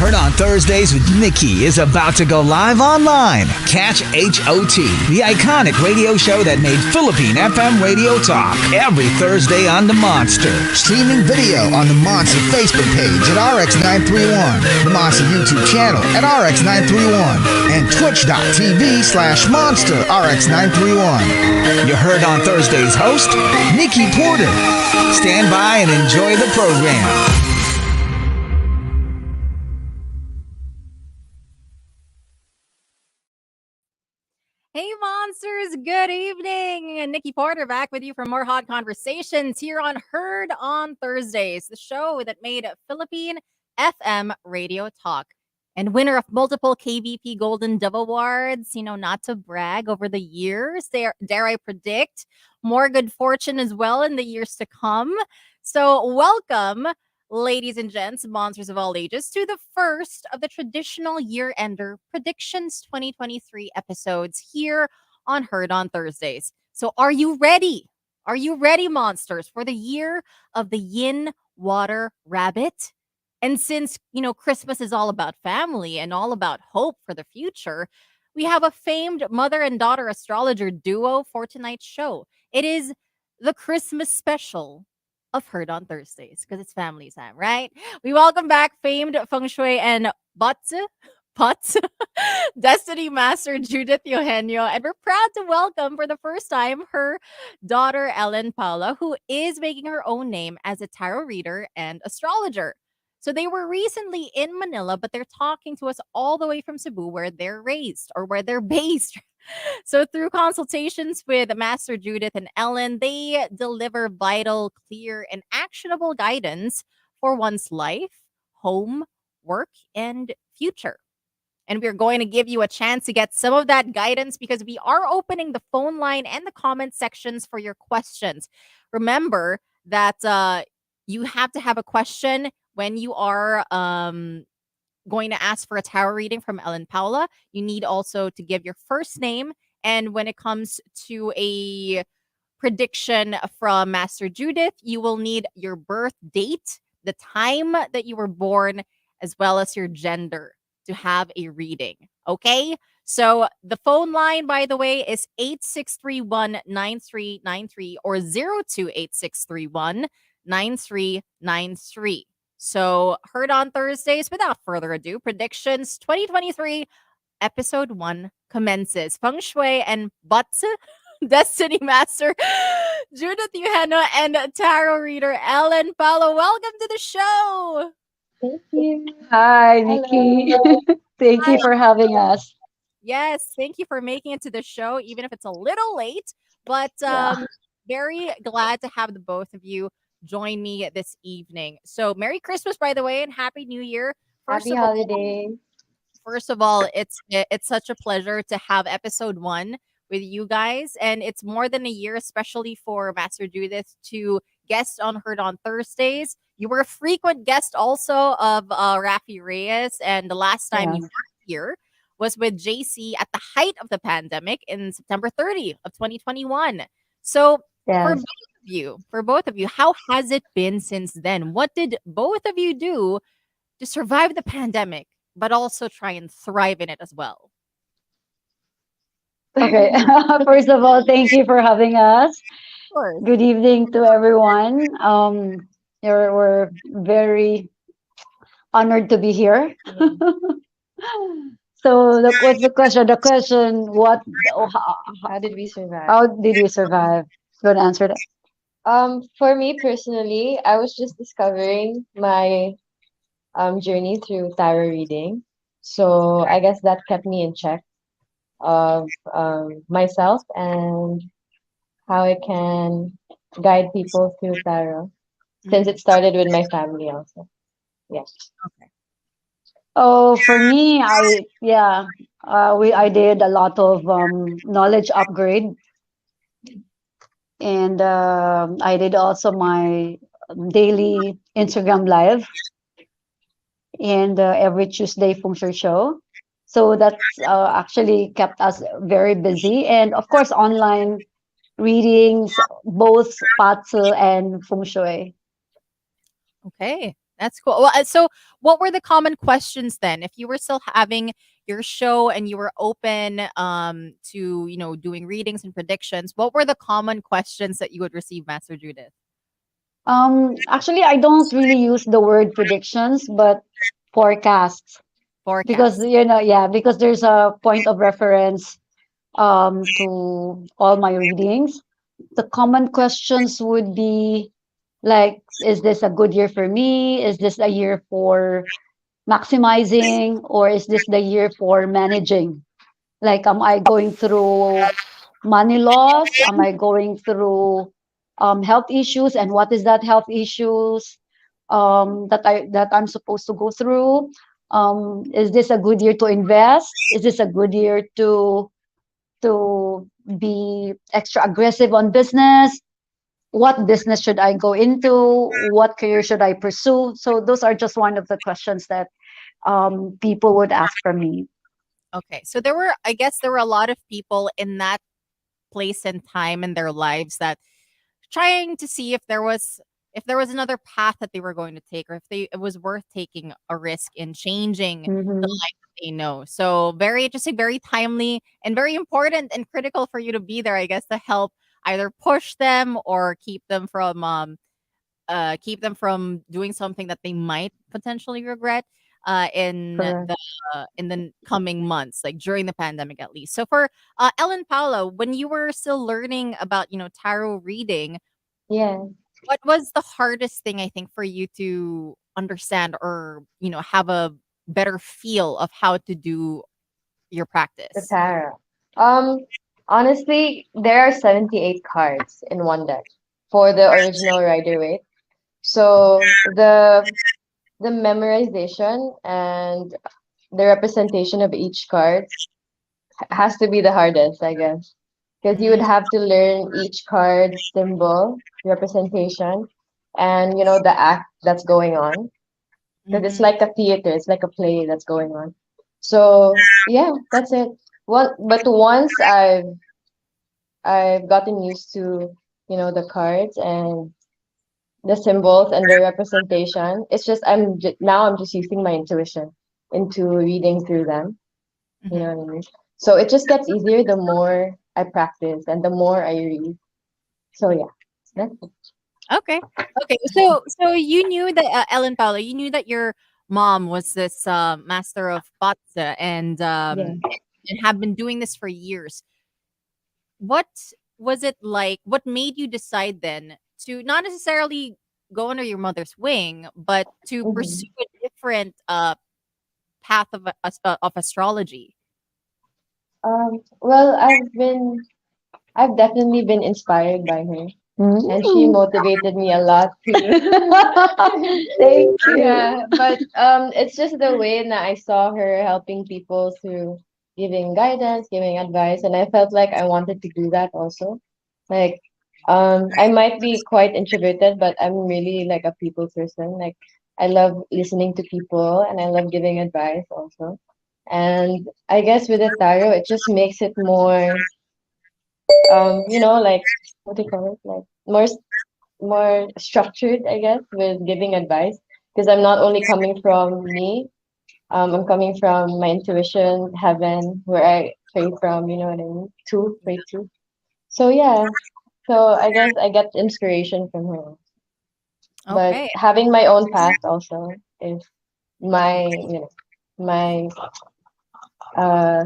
Heard on Thursdays with Nikki is about to go live online. Catch HOT, the iconic radio show that made Philippine FM radio talk, every Thursday on the Monster. Streaming video on the Monster Facebook page at RX931, the Monster YouTube channel at RX931, and twitch.tv/Monster RX931. You heard on Thursdays host, Nikki Porter. Stand by and enjoy the program. Hey monsters, good evening. Nikki Porter back with you for more hot conversations here on Heard on Thursdays, the show that made Philippine FM radio talk. And winner of multiple KVP Golden Dove Awards, not to brag over the years, dare I predict, more good fortune as well in the years to come. So welcome, ladies and gents, monsters of all ages, to the first of the traditional year-ender Predictions 2023 episodes here on Heard on Thursdays. So are you ready? Are you ready, monsters, for the year of the Yin Water Rabbit? And since, Christmas is all about family and all about hope for the future, we have a famed mother and daughter astrologer duo for tonight's show. It is the Christmas special of Heard on Thursdays, because it's family time, right? We welcome back famed feng shui and putz Destiny Master Judith Eugenio, and we're proud to welcome for the first time her daughter Paola, who is making her own name as a tarot reader and astrologer. So they were recently in Manila, but they're talking to us all the way from Cebu, where they're raised or where they're based. So through consultations with Master Judith and Ellen, they deliver vital, clear, and actionable guidance for one's life, home, work, and future. And we're going to give you a chance to get some of that guidance because we are opening the phone line and the comment sections for your questions. Remember that you have to have a question when you are going to ask for a tarot reading from Paola. You need also to give your first name. And when it comes to a prediction from Master Judith, you will need your birth date, the time that you were born, as well as your gender to have a reading. Okay? So the phone line, by the way, is 8631-9393 or 028631-9393. So, Heard on Thursdays, without further ado, Predictions 2023, Episode 1 commences. Feng Shui and putz, Destiny Master Judith Eugenio, and tarot reader Paola. Welcome to the show. Thank you. Hi, Nikki. Thank you for having us. Yes, thank you for making it to the show, even if it's a little late. But very glad to have the both of you join me this evening. So Merry Christmas, by the way, and Happy New Year. Happy holiday. First of all, it's such a pleasure to have episode 1 with you guys. And it's more than a year, especially for Master Judith, to guest on Heard on Thursdays. You were a frequent guest also of Rafi Reyes. And the last time you were here was with JC at the height of the pandemic in September 30 of 2021. So for both of you, how has it been since then? What did both of you do to survive the pandemic, but also try and thrive in it as well? Okay. First of all, thank you for having us. Sure. Good evening to everyone. We're very honored to be here. So what's the question? The question, How did we survive? how did we survive? Good answer that. For me personally, I was just discovering my journey through tarot reading. So I guess that kept me in check of myself and how I can guide people through tarot, since it started with my family also. Yes. Okay. Oh, for me, I did a lot of knowledge upgrade, and I did also my daily Instagram live and every Tuesday feng shui show. So that's actually kept us very busy, and of course online readings, both putz and feng shui. Okay. That's cool. Well, so what were the common questions then? If you were still having your show and you were open to, doing readings and predictions, what were the common questions that you would receive, Master Judith? Actually, I don't really use the word predictions, but forecasts, because Forecast. yeah, because there's a point of reference to all my readings. The common questions would be like, is this a good year for me? Is this a year for maximizing, or is this the year for managing? Like, am I going through money loss? Am I going through health issues? And what is that health issues that I'm supposed to go through? Is this a good year to invest? Is this a good year to be extra aggressive on business? What business should I go into? What career should I pursue? So those are just one of the questions that people would ask from me. Okay. So I guess there were a lot of people in that place and time in their lives that trying to see if there was another path that they were going to take, or if it was worth taking a risk in changing the Mhm. life that they know. So very interesting, very timely, and very important and critical for you to be there, I guess, to help either push them or keep them from doing something that they might potentially regret Correct. in the coming months, like during the pandemic at least. So for Ellen Paolo, when you were still learning about tarot reading, Yeah. what was the hardest thing, I think, for you to understand, or have a better feel of how to do your The practice? tarot. Um, Honestly, there are 78 cards in one deck for the original Rider-Waite. So the memorization and the representation of each card has to be the hardest, I guess. Because you would Mm, have to learn each card's symbol, representation, and the act that's going on. Because it's mhm. like a theater, it's like a play that's going on. So yeah, that's it. But once I've gotten used to, the cards and the symbols and the representation. It's just now I'm just using my intuition into reading through them. You Mhm. know what I mean? So it just gets easier the more I practice and the more I read. So yeah, that's it. Okay. Okay. So you knew that Ellen Paolo, you knew that your mom was this master of Batsa, Yeah. and have been doing this for years. What was it like? What made you decide then to not necessarily go under your mother's wing, but to hmm pursue a different path of astrology? Well, I've definitely been inspired by her, and she Mm. motivated me a lot too. Thank you. Yeah, but it's just the way that I saw her helping people through giving guidance, giving advice, and I felt like I wanted to do that also. Like, I might be quite introverted, but I'm really like a people person. Like, I love listening to people and I love giving advice also. And I guess with the tarot, it just makes it more, like what do you call it? Like more structured, I guess, with giving advice because I'm not only coming from me, I'm coming from my intuition, heaven, where I pray from, you know what I mean? To pray to. So yeah, so I guess I get inspiration from her. But Okay. having my own path also is my, my uh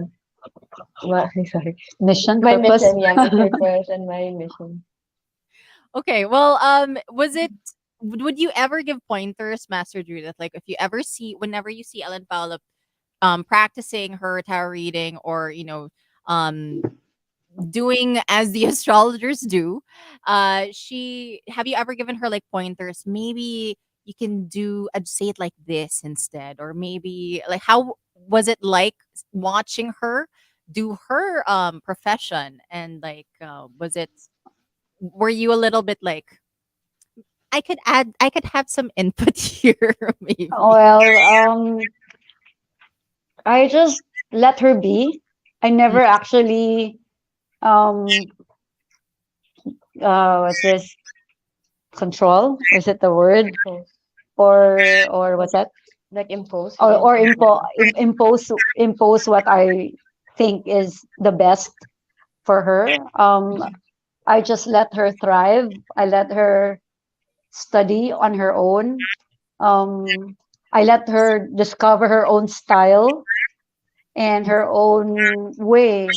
sorry, Mission, my purpose. mission, yeah, my purpose and my mission. Okay. Well, would you ever give pointers, Master Judith? Like if you ever whenever you see Ellen Paolo practicing her tarot reading, or um doing as the astrologers do, she have you ever given her like pointers? Maybe you can say it like this instead, or maybe like how was it like watching her do her profession, and like were you a little bit like, I could have some input here, maybe? Well, I just let her be. I Mm, never actually um what's this, control? Is it the word? Yes. or what's that? Like impose Or against someone. impose what I think is the best for her. I just let her thrive. I let her study on her own. Um, I let her discover her own style and her own way.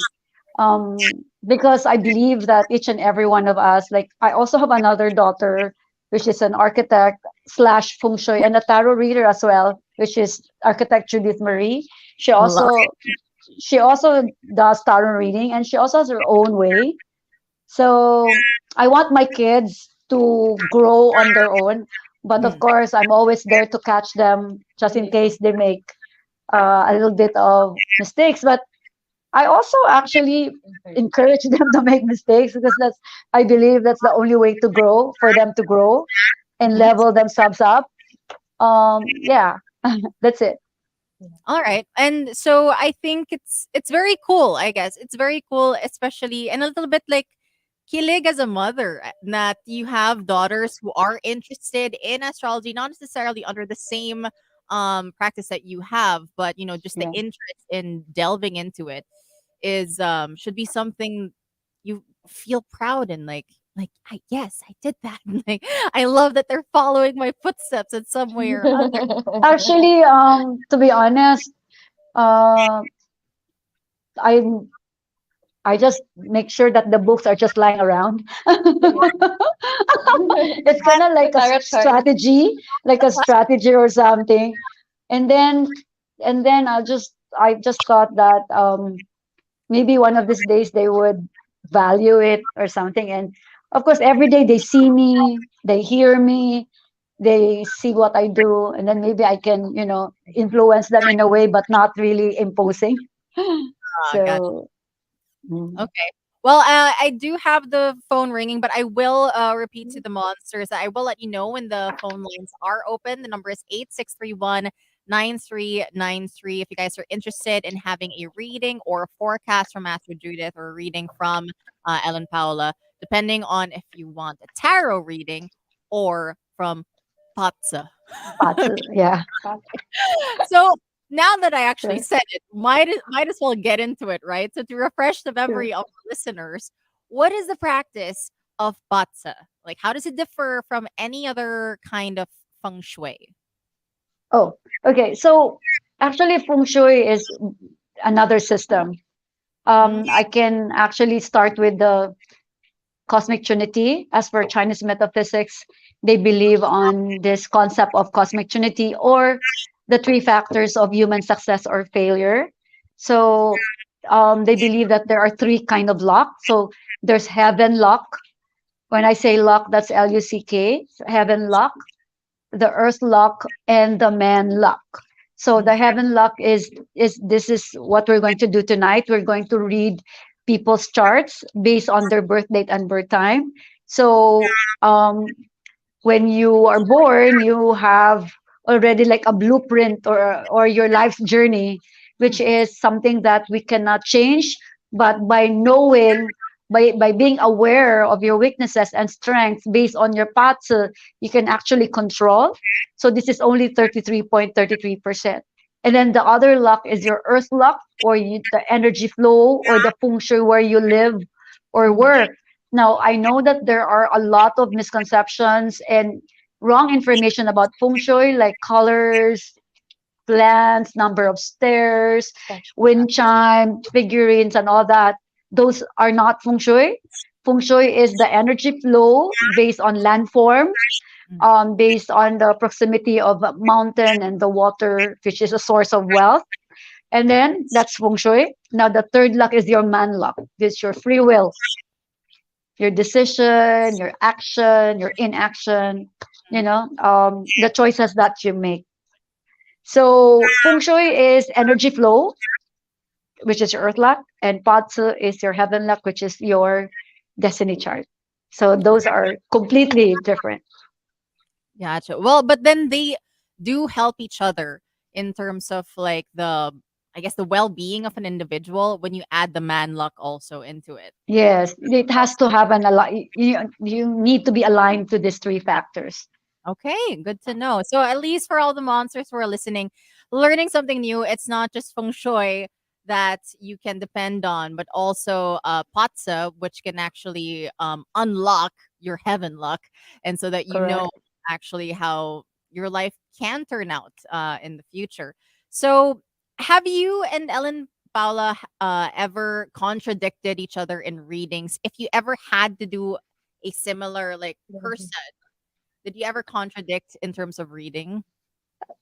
Because I believe that each and every one of us, like I also have another daughter, which is an architect slash feng shui and a tarot reader as well, which is architect Judith Marie. She Love also she also does tarot reading and she also has her own way. So I want my kids to grow on their own, but of it. course I'm always there to catch them just in case they make a little bit of mistakes. But I also actually encourage them to make mistakes because I believe that's the only way to grow for them to grow and Yes. level themselves up. Yeah, that's it. All right. And so I think it's very cool, I guess. It's very cool, especially and a little bit like kilig as a mother that you have daughters who are interested in astrology, not necessarily under the same practice that you have, but just the Yeah. interest in delving into it is should be something you feel proud and yes, I did that. Like I love that they're following my footsteps in some way or other. Actually, to be honest, uh, I I just make sure that the books are just lying around. It's kind of The like a tarot card. strategy, like a strategy or something. And then I just thought that maybe one of these days they would value it or something. And of course, every day they see me, they hear me, they see what I do, and then maybe I can, influence them in a way, but not really imposing. Gotcha. So, mm, Okay. Well, I do have the phone ringing, but I will repeat to the monsters that I will let you know when the phone lines are open. The number is 8631 9393. If you guys are interested in having a reading or a forecast from Master Judith or a reading from Ellen Paola, depending on if you want a tarot reading or from Patsa. but yeah, So now that I actually sure, said it, might as well get into it, right? So to refresh the sure. memory of our listeners, what is the practice of batsa? Like, how does it differ from any other kind of feng shui? Oh, okay. So actually, feng shui is another system. Mm, I can actually start with the cosmic trinity. As for Chinese metaphysics, they believe on this concept of cosmic trinity or the three factors of human success or failure. So they believe that there are three kind of luck. So there's heaven luck. When I say luck, that's Luck, heaven luck, the earth luck, and the man luck. So mm, the heaven luck is this is what we're going to do tonight. We're going to read people's charts based on their birth date and birth time. So when you are born, you have already like a blueprint or your life's journey, which mm, is something that we cannot change. But by knowing, by being aware of your weaknesses and strengths based on your paths, you can actually control. So this is only 33.33%. And then the other luck is your earth luck or the energy flow or the feng shui where you live or mm, work. Now, I know that there are a lot of misconceptions and wrong information about feng shui, like colors, plants, number of stairs, wind chime, figurines, and all that. Those are not feng shui. Feng shui is the energy flow based on landform, mm. based on the proximity of a mountain and the water, which is a source of wealth. And then that's feng shui. Now, the third luck is your man luck. This is your free will, your decision, your action, your inaction, the choices that you make. So feng shui is energy flow, which is your earth luck, and patsu is your heaven luck, which is your destiny chart. So those are completely different. Gotcha. Well, but then they do help each other in terms of like I guess, the well being of an individual when you add the man luck also into it. Yes, it has to have an you need to be aligned to these three factors. Okay, good to know. So at least for all the monsters who are listening, learning something new, it's not just feng shui that you can depend on, but also patsa, which can actually unlock your heaven luck, and so that you know Correct. actually how your life can turn out in the future. So have you and Ellen Paula ever contradicted each other in readings? If you ever had to do a similar like person, did you ever contradict in terms of reading?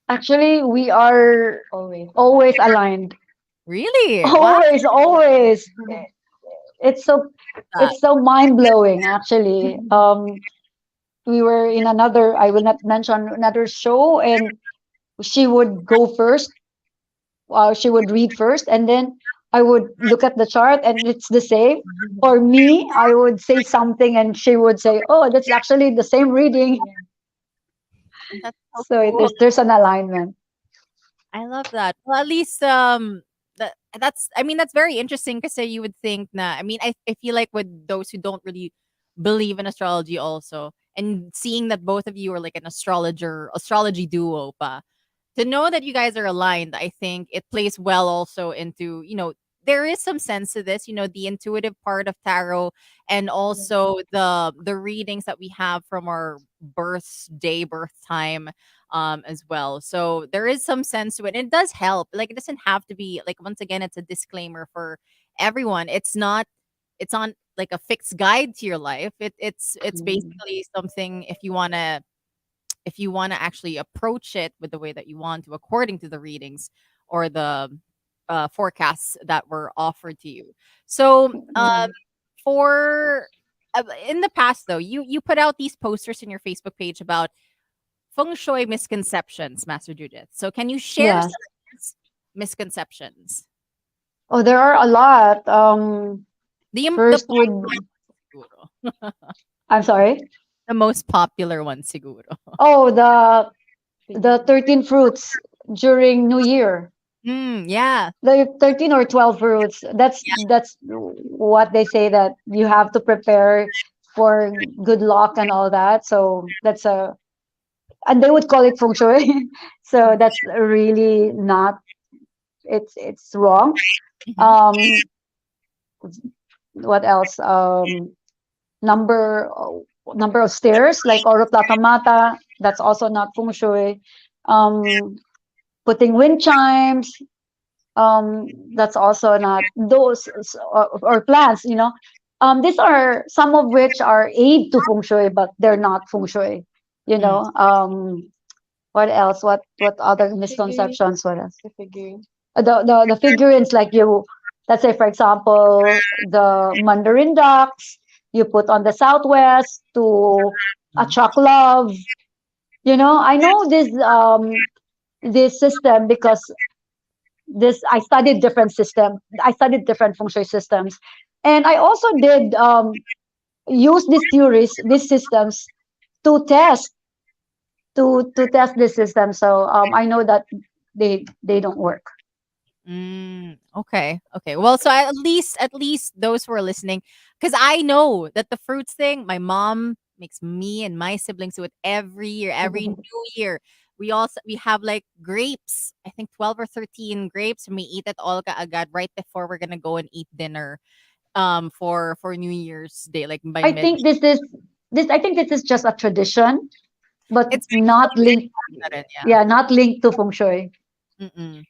Actually, we are Always. always aligned. Really? Wow. Always, always. It's so That. it's so mind blowing. Actually, we were in another. I will not mention another show, and she would go first. She would read first, and then I would look at the chart, and it's the same. Or me, I would say something, and she would say, "Oh, that's actually the same reading." That's so So cool. there's an alignment. I love that. Well, at least that's I mean that's very interesting because you would think na I mean I feel like with those who don't really believe in astrology also and seeing that both of you are like an astrology duo pa, to know that you guys are aligned, I think it plays well also into, there is some sense to this, the intuitive part of tarot and also the readings that we have from our birth time as well. So there is some sense to it. And it does help. Like it doesn't have to be like once again, it's a disclaimer for everyone. It's on like a fixed guide to your life. It's Mhm. basically something if you want to actually approach it with the way that you want to, according to the readings or the forecasts that were offered to you. So, Mhm. for in the past, though, you put out these posters in your Facebook page about feng shui misconceptions, Master Judith. So, can you share some Yes. of these misconceptions? Oh, there are a lot. The First popular would ones, siguro. I'm sorry. The most popular one, siguro. Oh, the 13 fruits during New Year. Yeah. The 13 or 12 fruits. That's what they say, that you have to prepare for good luck and all that. So that's a and they would call it feng shui. So that's really not, it's wrong. Mhm. Um, what else? Number number of stairs like Oro Plata Mata. That's also not feng shui. Um, Putting wind chimes. That's also not those, or plants. These are some of which are aid to feng shui, but they're not feng shui. You Mm. know. What else? What other misconceptions? What else? The figurine. The figurines, like you, let's say for example the mandarin ducks you put on the southwest to Mm. attract love. I know this system because this I studied different feng shui systems, and I also did use these theories, these systems, to test this system. So I know that they don't work. Okay. Okay. Well, so at least those who are listening, because I know that the fruits thing, my mom makes me and my siblings do it every year, every new year. We have like grapes. I think 12 or 13 grapes, and we eat it all agad right before we're gonna go and eat dinner. For New Year's Day, like by I midnight. think this is just a tradition, but It's very not Filipino linked. na rin, yeah. Yeah, not linked to feng shui. Mm-mm.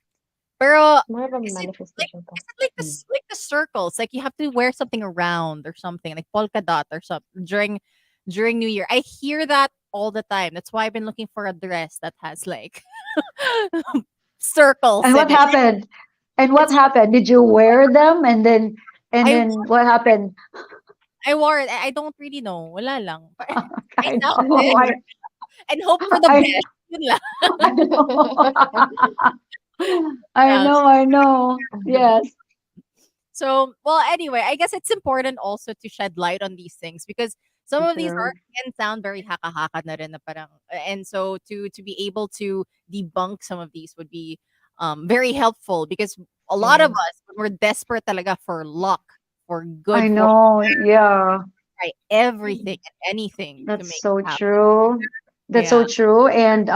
Pero More of a is it like manifestation po. is it like the circles? Like you have to wear something around or something, like polka dot or something during New Year. I hear that all the time. That's why I've been looking for a dress that has like circles And what in it. happened? And what It's happened? Did you wear them, and then I what happened? I wore it. I don't really know. Wala lang. I I doubt know. it. And hope for the I, best. Yun lang. I know. I Yeah. know. I know. Yes. So, well, anyway, I guess it's important also to shed light on these things because some of these are True. can sound very haka-haka na rin na parang, and so to be able to debunk some of these would be very helpful because a lot of Yeah. us when we're desperate talaga for luck, for I good fortune, know. Yeah. try everything and anything to That's make so it happen. true. That's so Yeah. true. And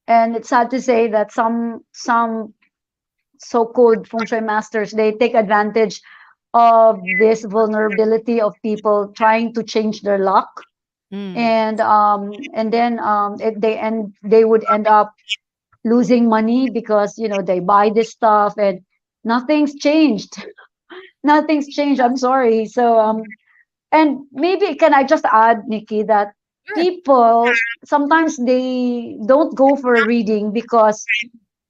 and it's sad to say that some so-called feng shui masters, they take advantage of this vulnerability of people trying to change their luck, Mm. and then they would end up losing money because they buy this stuff and nothing's changed. Nothing's changed. I'm sorry. So and maybe can I just add, Nikki, that Sure. people sometimes they don't go for a reading because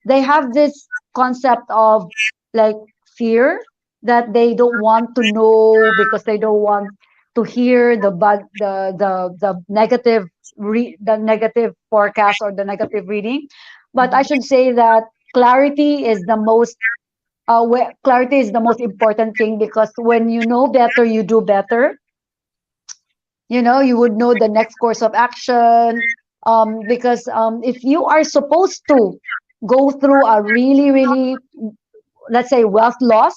they have this concept of like fear, that they don't want to know because they don't want to hear the bad the negative the negative forecast or the negative reading. But I Mhm. should say that clarity is the most clarity is the most important thing, because when you know better, you do better. You would know the next course of action. Because if you are supposed to go through a really, really, let's say, wealth loss,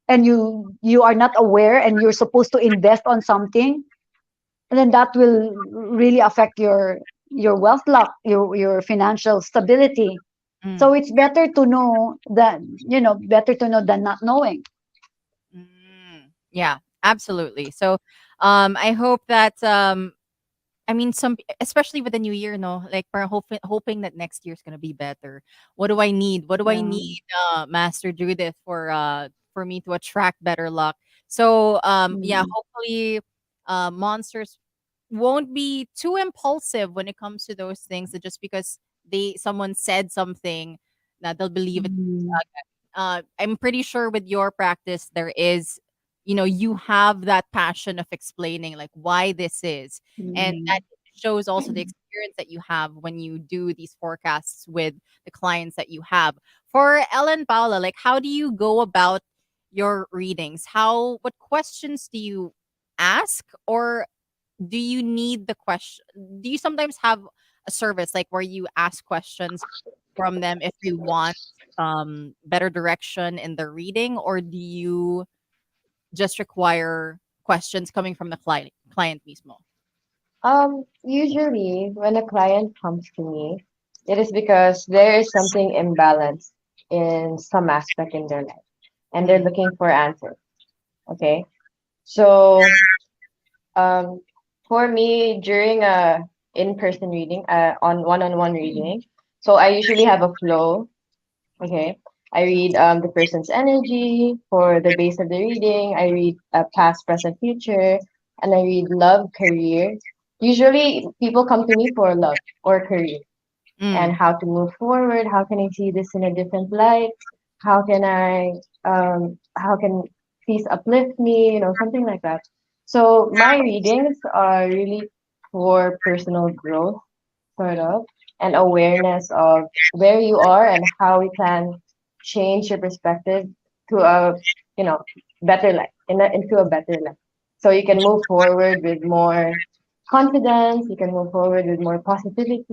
and you are not aware, and you're supposed to invest on something, and then that will really affect your wealth luck, your financial stability. Mm. So it's better to know better to know than not knowing. Yeah, absolutely. So, I hope that I mean, especially with the new year, no, like we're hoping that next year's gonna be better. What do I need? What do I Yeah. need, Master Judith, for me to attract better luck? So, yeah, Mm. hopefully, monsters won't be too impulsive when it comes to those things. That just because someone said something, that they'll believe it. Mm. I'm pretty sure with your practice, there is, you have that passion of explaining like why this is, and that Mm. shows also the experience that you have when you do these forecasts with the clients that you have. For Ellen, Paula, like how do you go about your readings? What questions do you ask, or do you need the question? Do you sometimes have a service like where you ask questions from them if you want better direction in the reading, or do you just require questions coming from the client mismo? Usually when a client comes to me, it is because there is something imbalanced in some aspect in their life, and they're Mm, looking for answers. Okay. So, um, for me, during a in-person reading, on one-on-one reading, so I usually have a flow. Okay. I read the person's energy for the base of the reading. I read past, present, future, and I read love, career. Usually, people come to me for love or career and mm, how to move forward. How can I see this in a different light? How can how can peace uplift me? Something like that. So my readings are really for personal growth, sort of, and awareness of where you are and how we can change your perspective to a, you know, better life, into a better life. So you can move forward with more confidence, you can move forward with more positivity,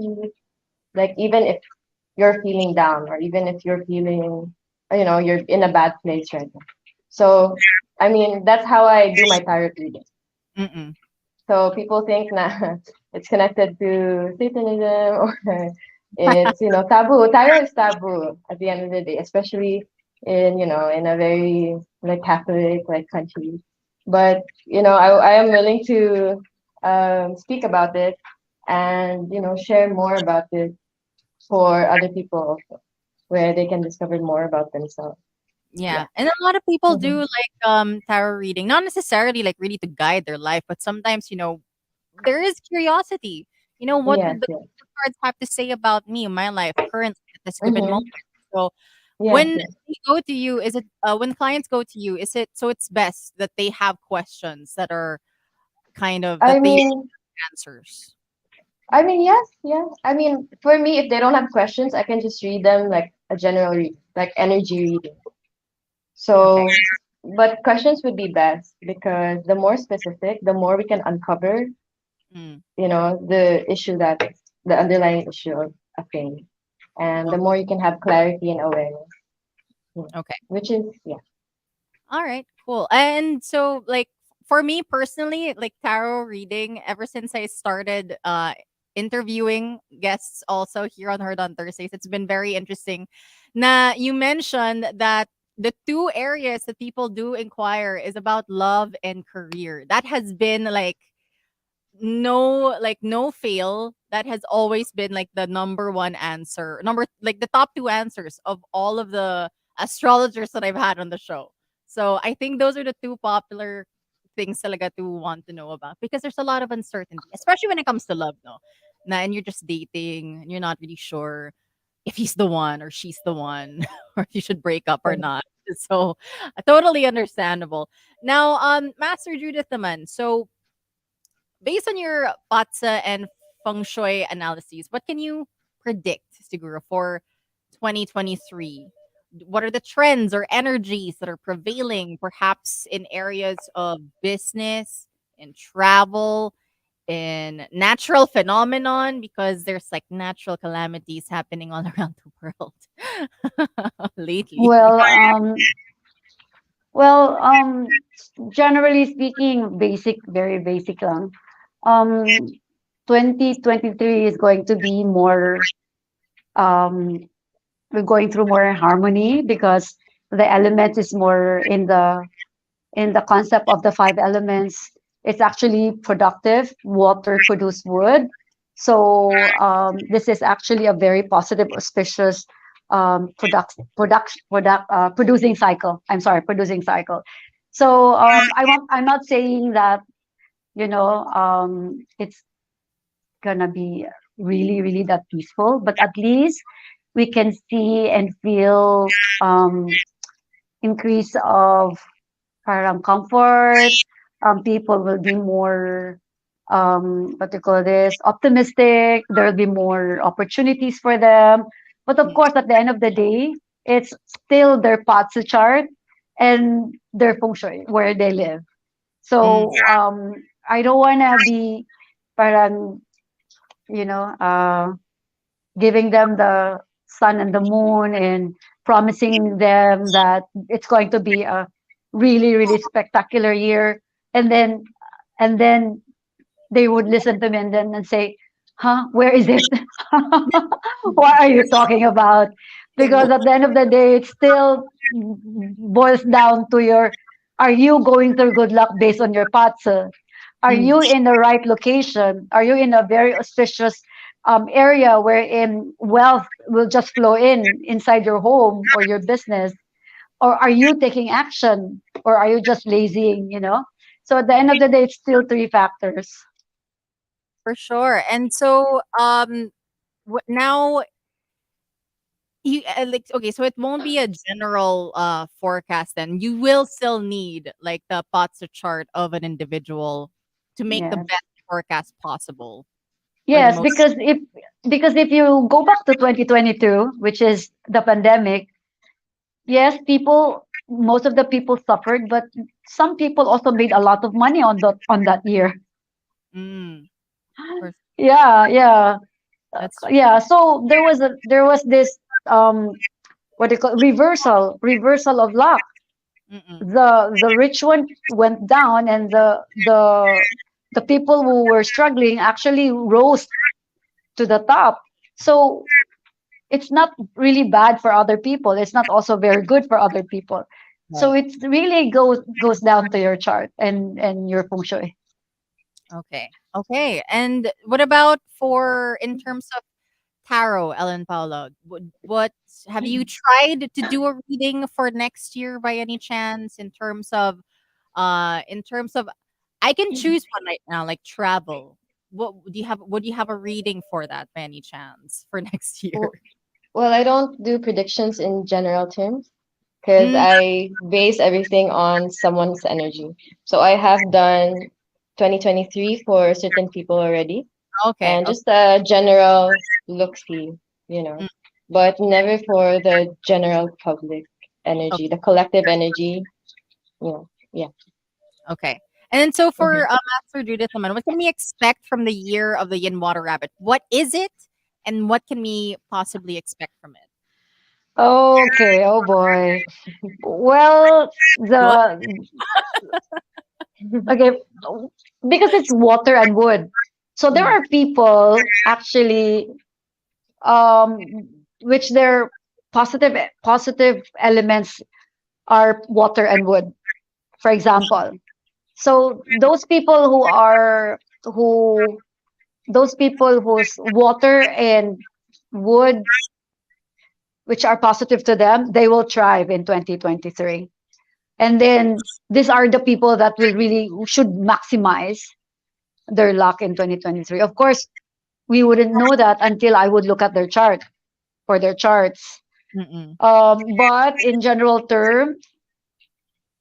like even if you're feeling down or even if you're feeling, you're in a bad place right now. So, I mean, that's how I do my tarot reading. mm-mm. So people think na it's connected to Satanism or it's, taboo. Tarot is taboo at the end of the day, especially in a very like Catholic like country. But, I am willing to speak about it and, share more about it for other people also, where they can discover more about themselves. Yeah, Yeah. and a lot of people do Hmm. like tarot reading, not necessarily like really to guide their life, but sometimes there is curiosity. What Yes, would the yes. cards have to say about me in my life currently at this given Mm-hmm. moment? So Yes, when yes. they go to you, is it when clients go to you, is it so it's best that they have questions that are kind of I that they mean, answers. yes, yes. I mean, for me, if they don't have questions, I can just read them like a general read, like energy reading. Okay. So, but questions would be best because the more specific, the more we can uncover, Mm, the issue the underlying issue of a thing. And the more you can have clarity and awareness, okay. which is, yeah. All right. Cool. And so like for me personally, like tarot reading, ever since I started interviewing guests also here on Heard on Thursdays, it's been very interesting. Now, you mentioned that the two areas that people do inquire is about love and career. That has been no fail. That has always been like the number one answer, number like the top two answers of all of the astrologers that I've had on the show. So I think those are the two popular things talaga to want to know about, because there's a lot of uncertainty, especially when it comes to love, no? And you're just dating and you're not really sure if he's the one or she's the one or if you should break up or not. So totally understandable. Now, Master Judith naman. So based on your patsa and feng shui analyses, what can you predict, Siguro, for 2023? What are the trends or energies that are prevailing, perhaps in areas of business, in travel, in natural phenomenon? Because there's like natural calamities happening all around the world lately. Well, well, generally speaking, basic, very basic lang. Um, 2023 is going to be more, um, we're going through more harmony because the element is more in the concept of the five elements. It's actually productive. Water produce wood. So this is actually a very positive, auspicious producing cycle. I'm sorry, producing cycle. So I'm not saying that it's gonna be really really that peaceful, but at least we can see and feel increase of parang comfort. People will be more what do you call this, optimistic. There will be more opportunities for them. But of Mm, course, at the end of the day, it's still their Patsu chart and their feng shui where they live. mm, So I don't wanna be parang, you know, giving them the sun and the moon and promising them that it's going to be a really really spectacular year, and then they would listen to me and say, huh, where is it? What are you talking about? Because at the end of the day it still boils down to your, are you going through good luck based on your paths? Are mm. you in the right location? Are you in a very auspicious area wherein wealth will just flow in inside your home or your business? Or are you taking action? Or are you just lazying? So at the end of the day, it's still three factors. For sure. And so, now you like, okay, so it won't be a general forecast. Then you will still need like the POTS chart of an individual to make the Yes. best forecast possible, or the Yes, most. because if you go back to 2022, which is the pandemic, yes, most of the people suffered, but some people also made a lot of money on that year. Mm, for, Yeah, yeah. that's Yeah, so there was this what do you call, reversal of luck. mm-mm, The rich one went down, and the people who were struggling actually rose to the top. So it's not really bad for other people. It's not also very good for other people. So right. it really goes down to your chart and your feng shui. Okay. Okay. And what about for in terms of tarot, Ellen Paula? What have you tried to do a reading for next year by any chance, in terms of I can choose one right now, like travel. Would you have a reading for that by any chance for next year? W- Well, I don't do predictions in general terms because Mm, I base everything on someone's energy. So I have done 2023 for certain people already, okay. and Okay. just a general look-see, you know, Mm, but never for the general public okay. energy, the collective energy, yeah. Okay. And then so Mhm. for Master Judith naman, what can we expect from the year of the Yin Water Rabbit? What is it, and what can we possibly expect from it? Okay, oh boy. Well, Go the Okay, because it's water and wood. So there Mm. are people actually um which their positive elements are water and wood, for example. So who those people whose water and wood which are positive to them, they will thrive in 2023. And then these are the people that will really should maximize their luck in 2023. Of course, we wouldn't know that until I would look at their chart or their charts. Mm-mm. But in general term,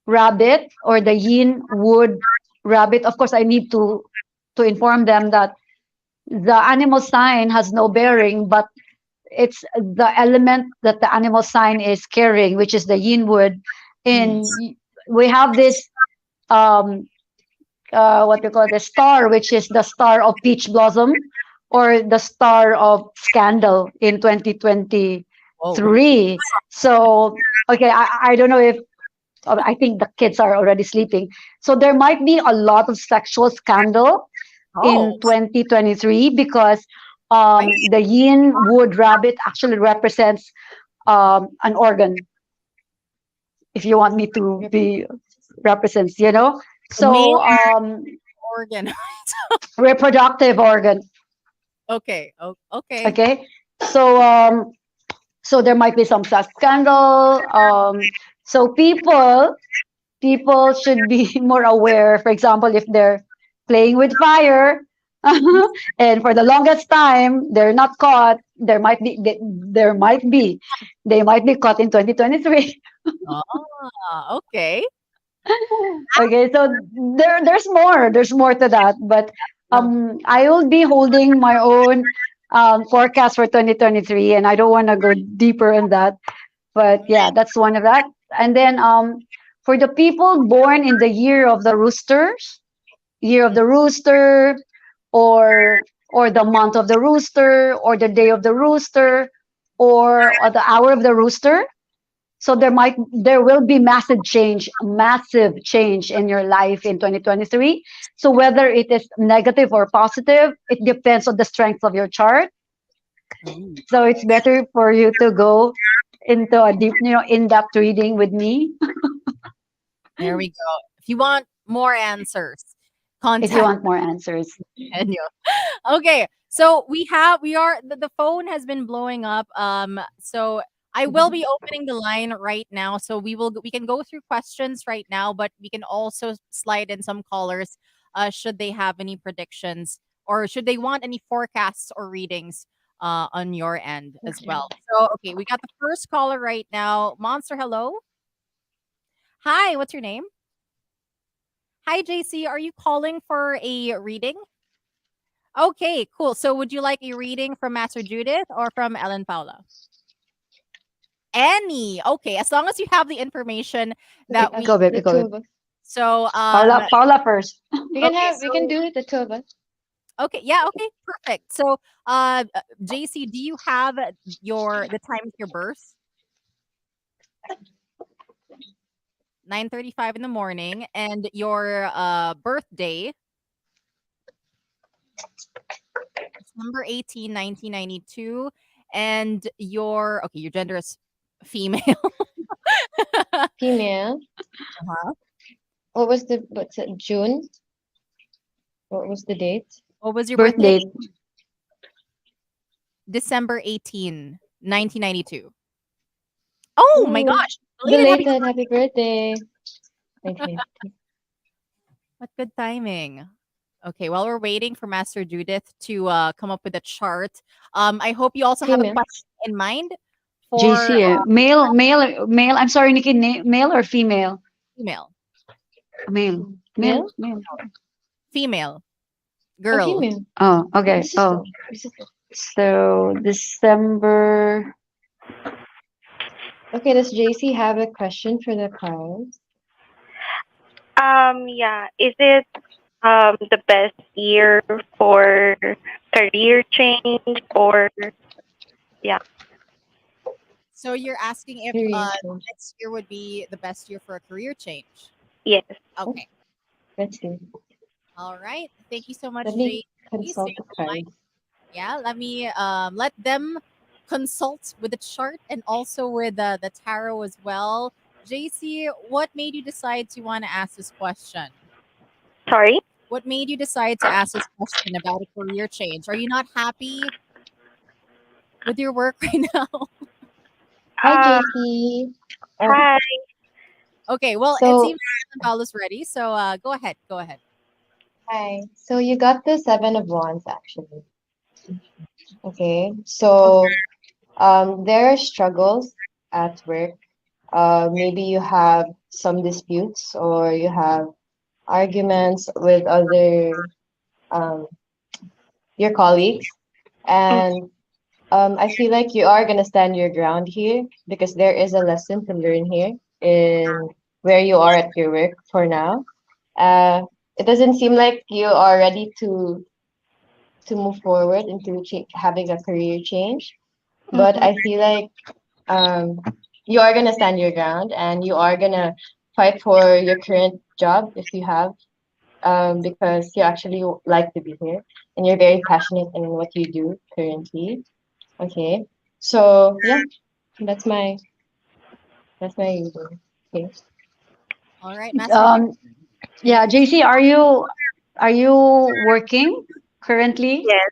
rabbit or the yin wood rabbit, of course, I need to inform them that the animal sign has no bearing, but it's the element that the animal sign is carrying, which is the yin wood. Mm. And we have this um what we call the star, which is the star of peach blossom or the star of scandal in Whoa. 2023. So okay, I don't know if I think the kids are already sleeping. So there might be a lot of sexual scandal Oh. in 2023 because Right. the yin wood rabbit actually represents an organ. If you want me to be represents, The male so organ. reproductive organ. Okay. Oh, okay. Okay, so so there might be some sex scandal. So people should be more aware. For example, if they're playing with fire, and for the longest time they're not caught, they might be caught in 2023. Okay. Okay, so there's more to that, but Yeah. I will be holding my own forecast for 2023, and I don't want to go deeper in that. But yeah, that's one of that. And then for the people born in the year of the rooster, or the month of the rooster, or the day of the rooster, or the hour of the rooster. So there will be massive change in your life in 2023. So whether it is negative or positive, it depends on the strength of your chart. Mm. So it's better for you to go into a deep, in-depth reading with me There we go. If you want more answers, if you contact want more answers. Daniel. Okay. So the phone has been blowing up. So I will be opening the line right now. So we can go through questions right now, but we can also slide in some callers should they have any predictions or should they want any forecasts or readings on your end as Okay. well. So okay, we got the first caller right now. Monster, hello. Hi, what's your name? Hi, JC. Are you calling for a reading? Okay, cool. So would you like a reading from Master Judith or from Ellen Paula? Any. Okay, as long as you have the information that Okay, we Go, baby, the go, two baby. of us. so Paula first. okay, We can so do it, the two of us. okay, yeah, okay, perfect. So JC, do you have the time of your birth? 9:35 in the morning and your birthday, December 18, 1992, and your gender is female. Female. Uh-huh. What's it, June? What was the date? What was your Birth birthday? date. December 18, 1992. Oh my Oh, gosh. Belated happy belated happy birthday. 1990. what good timing. Okay, while we're waiting for Master Judith to come up with a chart, I hope you also have a Female. question in mind for JC, male. I'm sorry, Nikki. Male or female? female. Male, male, Male? male. Female. Oh, Girl. female. Oh, okay. This is Oh, go. This is go. so December. Okay, does JC have a question for the cards? Yeah. Is it the best year for career change or yeah? So you're asking if Career change. next year would be the best year for a career change. Yes. Oh, Okay. Let's see. All right. Thank you so much, Let JC. me Stay consult the on the line. cards. Yeah, let me let them consult with the chart and also with the tarot as well. JC, what made you decide to want to ask this question? Sorry. What made you decide to ask this question about a career change? Are you not happy with your work right now? Hi, Uh, JC. Hi. Okay, well, it So, seems Paula's ready. So go ahead. Go ahead. hi. So you got the Seven of Wands, actually. Okay. So, there are struggles at work. Maybe you have some disputes or you have arguments with other um, your colleagues, Mm, and I feel like you are gonna stand your ground here because there is a lesson to learn here in where you are at your work for now. Uh, it doesn't seem like you are ready to move forward into having a career change, but mhm. I feel like um, you are gonna stand your ground and you are gonna fight for your current job if you have, because you actually like to be here and you're very passionate in what you do currently. Okay, so yeah, that's my reading. Okay. All right, Master Um, Judith. yeah, JC, are you working currently? Yes.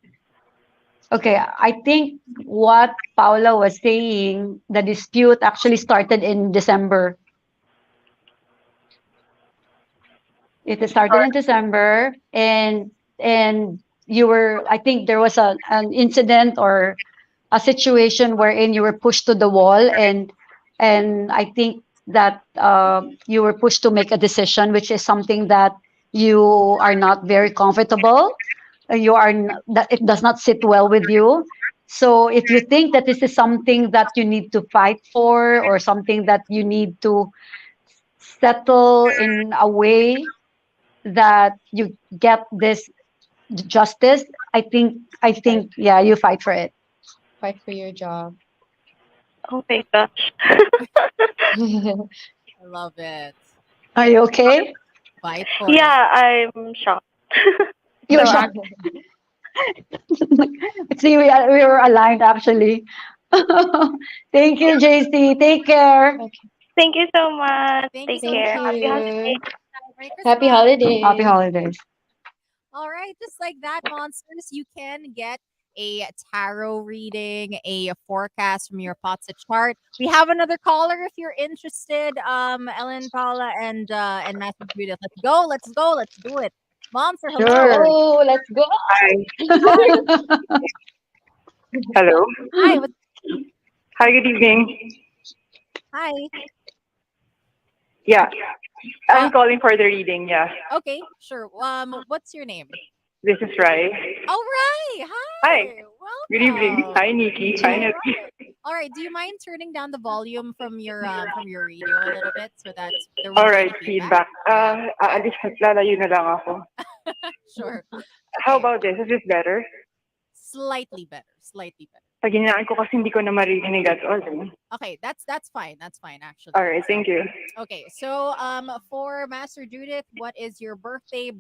Okay, I think what Paula was saying, the dispute actually started in December. It started in December, and you were, I think there was an incident or a situation wherein you were pushed to the wall, and I think that you were pushed to make a decision, which is something that you are not very comfortable. You are that it does not sit well with you. So if you think that this is something that you need to fight for or something that you need to settle in a way that you get this justice, Fight, I think yeah, you fight for it. fight for your job. Oh my gosh. I love it. Are you okay? Fight for it. Yeah, I'm shocked. You're So, shocked. See, we were aligned actually. Thank you, JC. Take care. Okay. thank you so much. Thank you Take so much, Thank care. Happy Paula. you. holidays. Merry Happy Christmas. Happy holidays. holidays. All right, just like that, monsters, you can get a tarot reading, a forecast from your Potsa chart. We have another caller if you're interested. Ellen, Paula, and Matthew Judith. Let's go, let's go, let's do it. Monster, hello. Sure. Oh, let's go. Hi. Hi. Hello. Hi, what's Hi, good evening. hi. Yeah, Uh I'm calling for the reading. Yeah, okay, sure. What's your name? this is Rai. All right. Hi, Hi. good evening. Welcome. Hi, Nikki. Hi, I love Nikki. it. All right. Do you mind turning down the volume from your radio a little bit so that there All won't be right, any feedback? feedback. Yeah. Aalis, lalayo na lang ako. Sure. How Okay. about this? Is this better? Slightly better. Slightly better. Paginaan ko kasi hindi ko na marinig at all. Okay, that's fine. That's fine All actually. right, So thank you. okay, so for Master Judith, what is your birthday,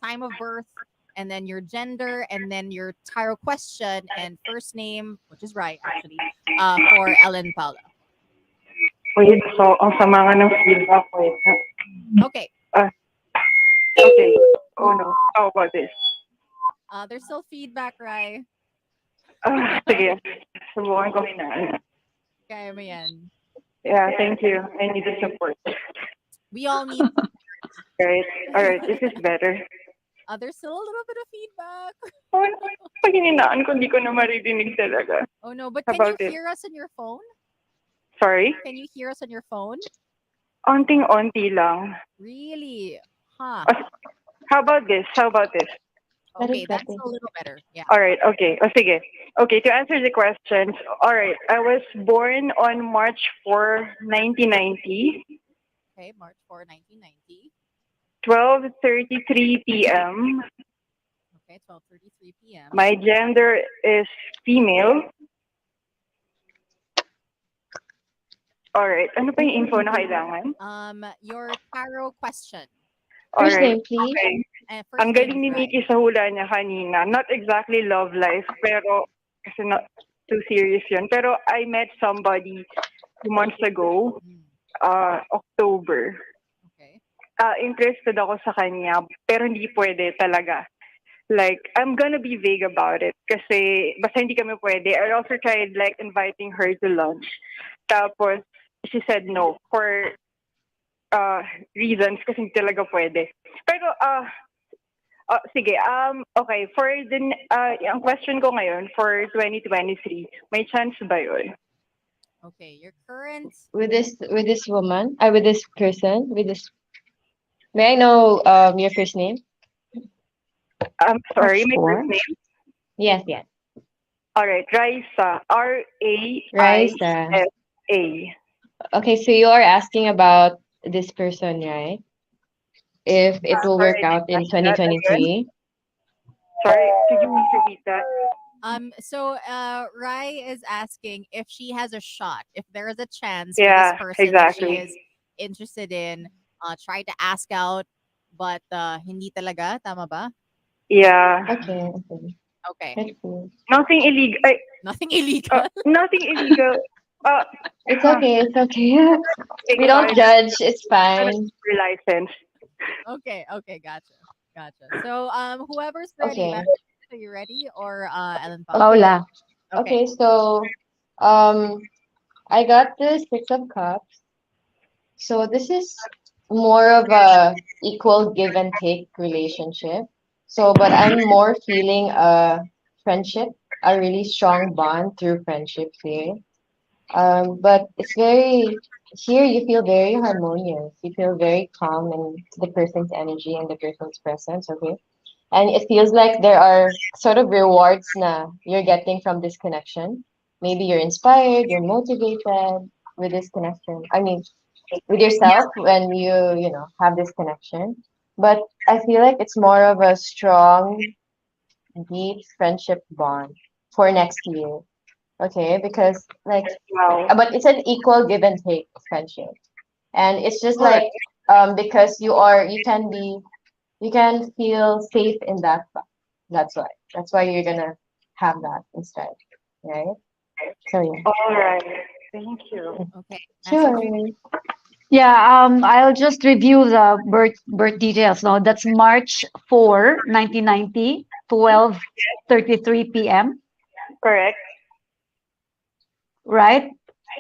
time of birth, and then your gender, and then your tarot question and first name, which is right actually, for Ellen Paula. Wait, so ang sama nga ng feedback. Wait. Okay. Ah, okay. Oh no. How about this? There's still feedback, right? Sige. Subukan ko hinaan. Kaya mo yan. Yeah, thank you. I need the support. We all need. Right. All right. This is better. There's still a little bit of feedback. Oh, pag hininaan ko, hindi ko na maririnig talaga. Oh no, but How can you about it? hear us on your phone? Sorry? Can you hear us on your phone? Onting-onti lang. Really? Huh. Oh, how about this? How about this? That is Okay, that's better. a little better. Yeah. All right. Okay. O sige. Okay, to answer the questions. All right. I was born on March 4, 1990, Okay, March 4, 1990. 12:33 p.m. Okay, 12:33 p.m. My gender is female. All right. Ano pa yung info na kailangan? Your tarot question. All First right. name, please. Okay. First Ang name galing is ni Rai. Nikki sa hula niya kanina. Not exactly love life, pero kasi not too serious yun. Pero I met somebody 2 months ago, Mm, October. okay. Interested ako sa kanya, pero hindi pwede talaga. Like, I'm gonna be vague about it kasi basta hindi kami pwede. I also tried like inviting her to lunch. Tapos, she said no for uh, reasons kasi hindi talaga pwede. Pero, sige, okay, for ang question ko ngayon for 2023, may chance ba yun? Okay, your current. With this woman, with this person, with this. May I know your first name? I'm sorry, Of my first course. name? Yes, yes. All right, Raisa, Raisa. Raisa. Okay, so you are asking about this person, right? If it will Sorry, work I out didn't in catch that again. 2023. Sorry, could you repeat that? So Rai is asking if she has a shot, if there is a chance for this Yeah, person that she exactly. is interested in, try to ask out, but hindi talaga, tama ba? Yeah. Okay, okay. Okay, Let's see. Nothing illegal. nothing illegal. Nothing illegal. Uh, It's okay, it's okay. We don't expired judge, it's fine. license. Okay, okay, gotcha. So whoever's ready, Okay. Matt, are you ready or Ellen Paula? Okay. Paula. Okay, Okay, so um I got the Six of Cups. So this is more of a equal give and take relationship. So, but I'm more feeling a friendship, a really strong bond through friendship here. But it's very here you feel very harmonious. You feel very calm in the person's energy and the person's presence, okay? And it feels like there are sort of rewards na you're getting from this connection. Maybe you're inspired, you're motivated with this connection. I mean, with yourself when you know have this connection. But I feel like it's more of a strong, deep friendship bond for next year. Okay, because like Wow. but it's an equal give and take friendship. And it's just All right. like because you can feel safe in that fact. That's why. That's why you're gonna have that instead. Right? So yeah. All right. Thank you. okay. Master Sure. Judy. Yeah, I'll just review the birth details. No, that's March 4, 1990, 12:33 p.m. Correct. Right,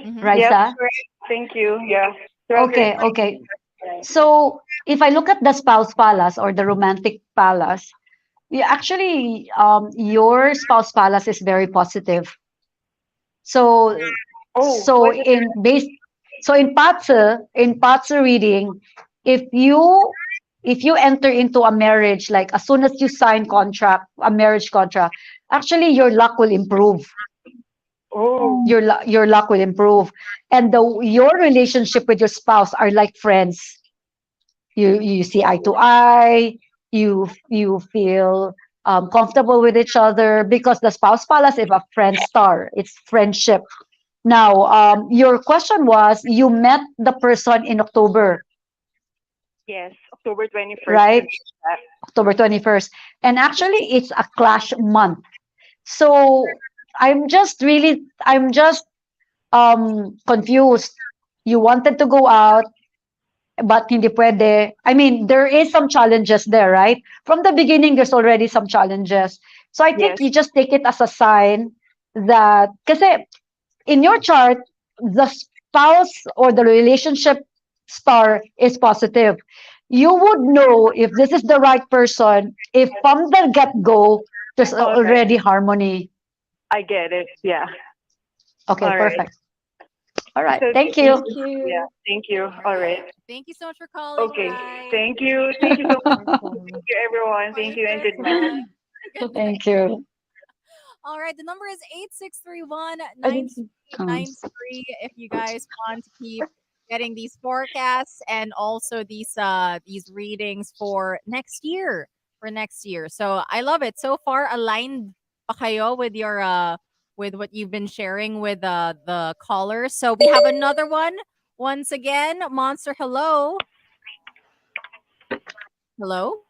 Mm-hmm. Yep. Raisa? Correct. Thank you. Yeah. 12 years. Okay, okay. So if I look at the spouse palace or the romantic palace, actually, your spouse palace is very positive. So, Oh, so what is in base, so in Patsa reading, if you if you enter into a marriage, like as soon as you sign a marriage contract, actually your luck will improve. Oh, Your luck will improve, and your relationship with your spouse are like friends. You see eye to eye. You feel comfortable with each other because the spouse palace is a friend star. It's friendship. Now, your question was you met the person in October, yes. October 21st. right? October 21st. And actually, it's a clash month. So I'm just confused. You wanted to go out, but hindi pwede. I mean, there is some challenges there, right? From the beginning, there's already some challenges. So I Yes. think you just take it as a sign that, kasi in your chart, the spouse or the relationship star is positive. You would know if this is the right person if from the get-go, there's All right. already harmony. I get it. Yeah. Okay, All right. perfect. All right, So, thank Thank you. yeah. you. Thank you. All right. Thank you so much for calling, Okay. Rai. Thank you. Thank you so much. Welcome. Thank you, everyone. For Thank your you, and good night. Christmas. Good night. Thank you. All right, the number is 8631 I didn't see. 9393 if you guys want to keep getting these forecasts and also these readings for next year. For next year. So I love it. So far aligned pa kayo with your with what you've been sharing with the callers. So we have another one. Once again, Monster, hello. Hello?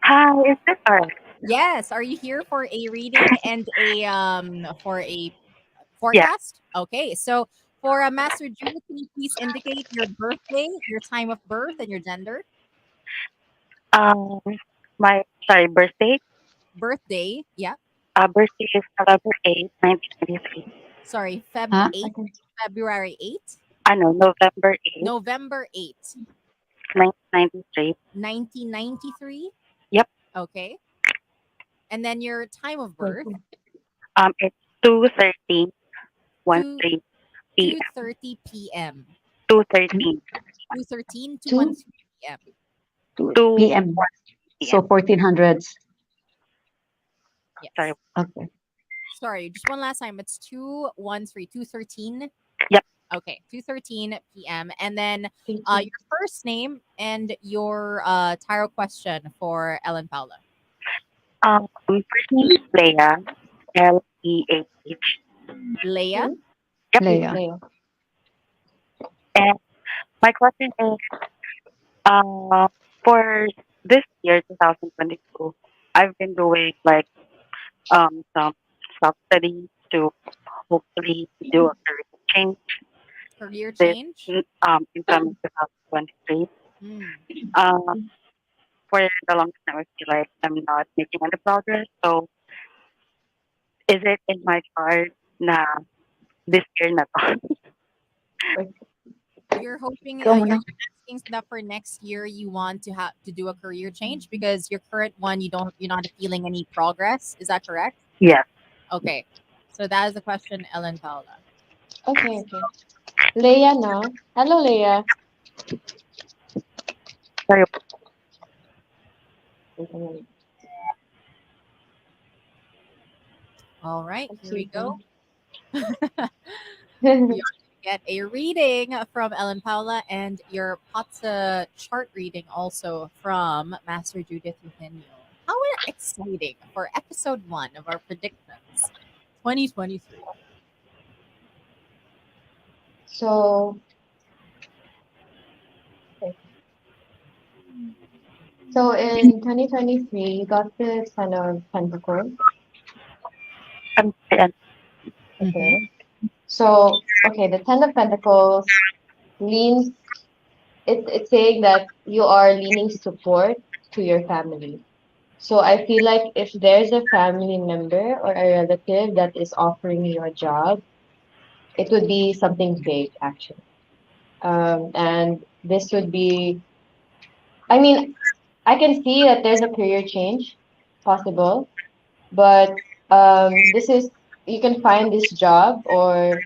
Hi, is this RX? Yes. Are you here for a reading and a Yeah. forecast? Okay. So for a Master Judith, can you please indicate your birthday, your time of birth, and your gender? Um, my sorry, birthday. Birthday. Yeah. Birthday is November 8th, 1993. Sorry, Huh? February 8th, No, November 8th, November 8th, 1993. 1993. Yep. Okay. And then your time of birth, It's 2:13, 2 13 p.m. 2:30 p.m. 2:13, 2:13 to 1 2 p.m. 2 p.m. 1 So p.m. 1400s. Sorry. Yes. Okay. Sorry, just one last time. It's 2:13. Yep. Okay, 2:13 p.m. And then Thank your you. first name and your tarot question for Ellen Paula. First name is Leah, Leah. Leia. Hmm? Yep. Leia. Leia. And my question is, uh, for this year, 2022, I've been doing like some self study to hopefully do a career change Career this change. in coming 2023. Hmm. Um, for the longest time, I feel like I'm not making any progress. So, is it in my chart na this year na to? Like, You're hoping, Ikaw you're muna. asking that for next year you want to have to do a career change because your current one you're not feeling any progress. Is that correct? Yes. Okay, so that is the question, Ellen Paula. okay, okay. Leia now. Hello, Leia. Sorry. All right, here we Okay. go. We are going to get a reading from Ellen Paula and your Patsa chart reading also from Master Judith Eugenio. How exciting for episode 1 of our predictions 2023. So, okay. So in 2023, you got the Ten of Pentacles. And Mm-hmm. Okay. So, okay, the Ten of Pentacles leans, it's saying that you are leaning support to your family. So I feel like if there's a family member or a relative that is offering you a job, it would be something big, actually. And this would be, I mean, I can see that there's a career change possible, but this is, you can find this job or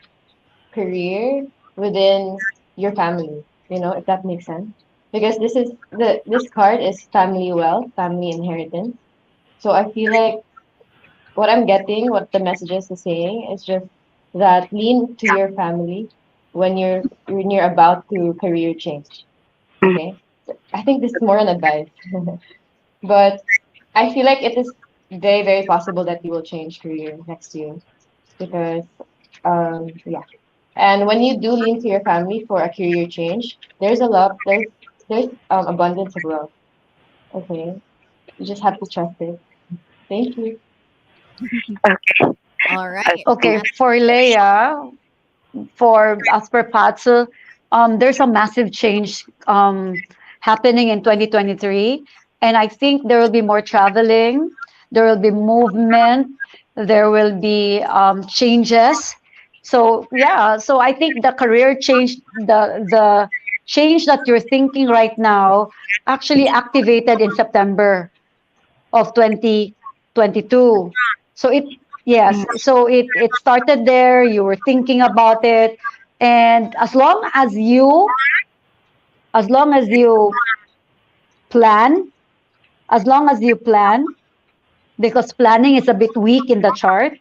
career within your family, if that makes sense. Because this card is family wealth, family inheritance. So I feel like what I'm getting, what the messages is saying, is just that lean to your family when you're about to career change. Okay, I think this is more an advice, but I feel like it is very very possible that you will change career next year because yeah. And when you do lean to your family for a career change, there's abundance of wealth. Okay, you just have to trust it. Thank you. okay. All right. Okay, Thank Master for Judith. Leia, for as per Patsu, there's a massive change happening in 2023, and I think there will be more traveling, there will be movement, there will be changes. So yeah, so I think the career change, the change that you're thinking right now, actually activated in September of 2022. So it yes, so it started there, you were thinking about it, and as long as you plan, as long as you plan, because planning is a bit weak in the chart,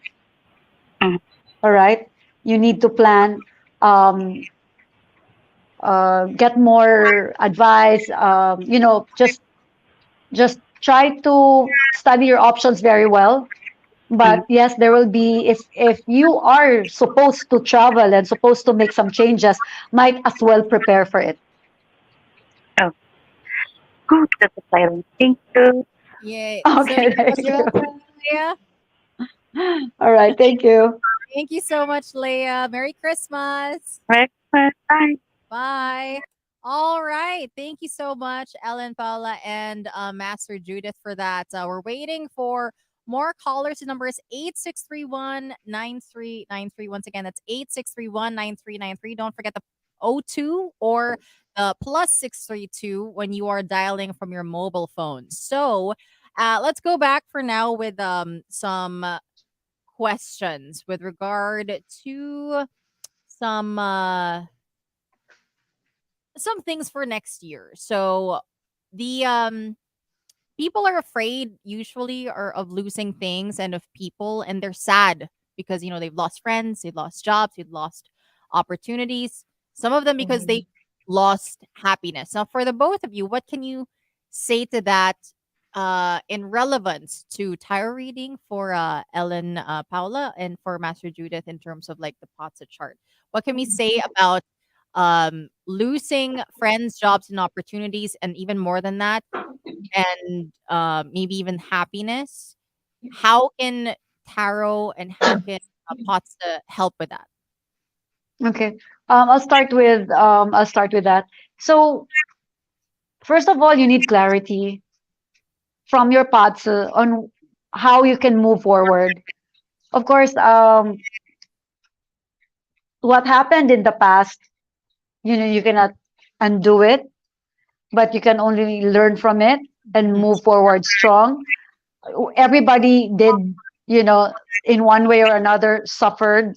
you. all right? You need to plan, um, get more advice, just try to study your options very well. But yes, there will be, if you are supposed to travel and supposed to make some changes, might as well prepare for it. Oh, Oh, that's exciting. Thank you. Yay. So, Okay, thank You're you. welcome. Leah, All right, thank you. thank you so much, Leah. Merry Christmas. Right. Bye. Bye. All right. Thank you so much, Ellen, Paula, and Master Judith for that. We're waiting for more callers. The number is 8631-9393. Once again, that's 8631-9393. Don't forget the O2 or the +632 when you are dialing from your mobile phone. So let's go back for now with some questions with regard to some some things for next year. So the people are afraid usually are of losing things and of people, and they're sad because they've lost friends, they've lost jobs, they've lost opportunities. Some of them because they lost happiness. Now for the both of you, what can you say to that in relevance to tarot reading for Ellen, Paula, and for Master Judith in terms of like the Potsa chart? What can we say about losing friends, jobs, and opportunities, and even more than that, and maybe even happiness? How can tarot and how can Potsa help with that? Okay. I'll start with that. So first of all, you need clarity from your paths on how you can move forward. Of course, what happened in the past, you cannot undo it, but you can only learn from it and Mhm. move forward strong. Everybody did, you know, in one way or another, suffer